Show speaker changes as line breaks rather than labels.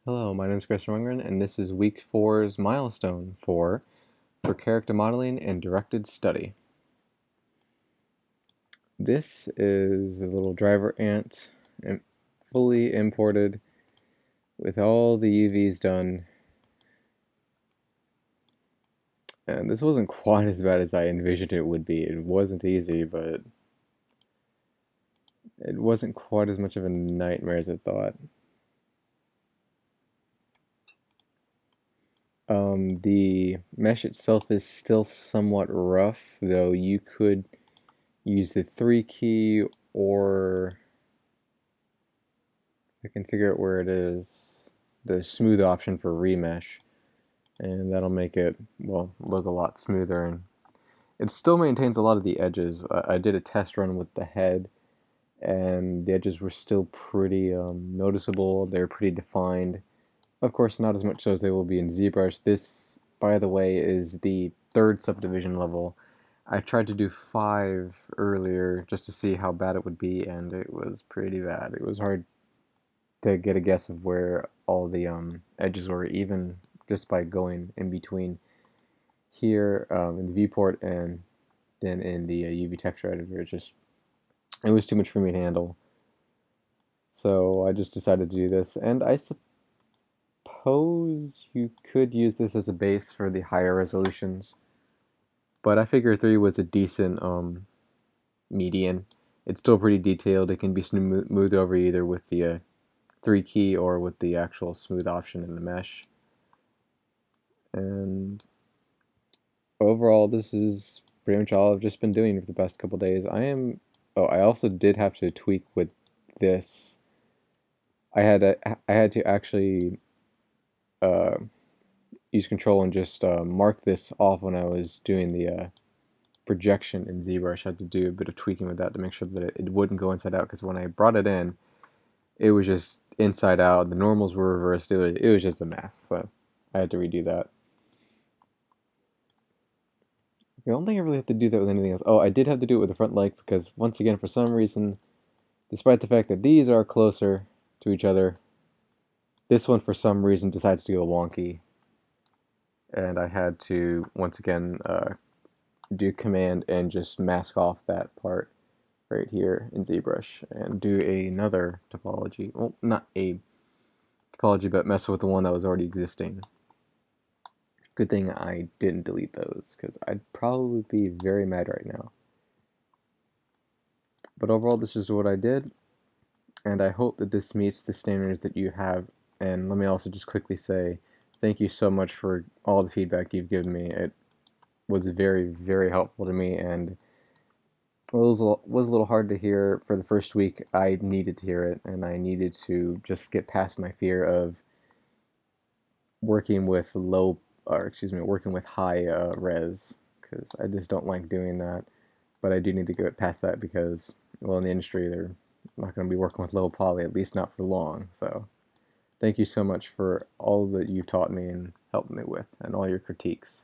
Hello, my name is Chris Rungren, and this is week four's milestone for character modeling and directed study. This is a little driver ant, fully imported with all the UVs done. And this wasn't quite as bad as I envisioned it would be. It wasn't easy, but it wasn't quite as much of a nightmare as I thought. The mesh itself is still somewhat rough, though you could use the 3 key, or I can figure out where it is, the smooth option for remesh, and that'll make it, well, look a lot smoother, and it still maintains a lot of the edges. I did a test run with the head, and the edges were still pretty noticeable. They're pretty defined. Of course, not as much so as they will be in ZBrush. This, by the way, is the third subdivision level. I tried to do 5 earlier just to see how bad it would be, and it was pretty bad. It was hard to get a guess of where all the edges were, even just by going in between here in the viewport and then in the UV texture editor. It was too much for me to handle. So I just decided to do this, and I suppose you could use this as a base for the higher resolutions, but I figure 3 was a decent median. It's still pretty detailed. It can be smoothed over either with the 3 key or with the actual smooth option in the mesh. And overall, this is pretty much all I've just been doing for the past couple days. I also did have to tweak with this. I had to actually uh, use control and just mark this off when I was doing the projection in ZBrush. I had to do a bit of tweaking with that to make sure that it wouldn't go inside out, because when I brought it in, it was just inside out. The normals were reversed. It was just a mess. So I had to redo that. I don't think I really have to do that with anything else. Oh, I did have to do it with the front leg because, once again, for some reason, despite the fact that these are closer to each other, this one for some reason decides to go wonky. And I had to, once again, do command and just mask off that part right here in ZBrush and do another topology. Well, not a topology, but mess with the one that was already existing. Good thing I didn't delete those, because I'd probably be very mad right now. But overall, this is what I did, and I hope that this meets the standards that you have. And let me also just quickly say thank you so much for all the feedback you've given me. It was very, very helpful to me, and it was a little hard to hear for the first week. I needed to hear it, and I needed to just get past my fear of working with working with high res, because I just don't like doing that. But I do need to get past that because, well, in the industry, they're not going to be working with low poly, at least not for long. So thank you so much for all that you've taught me and helped me with, and all your critiques.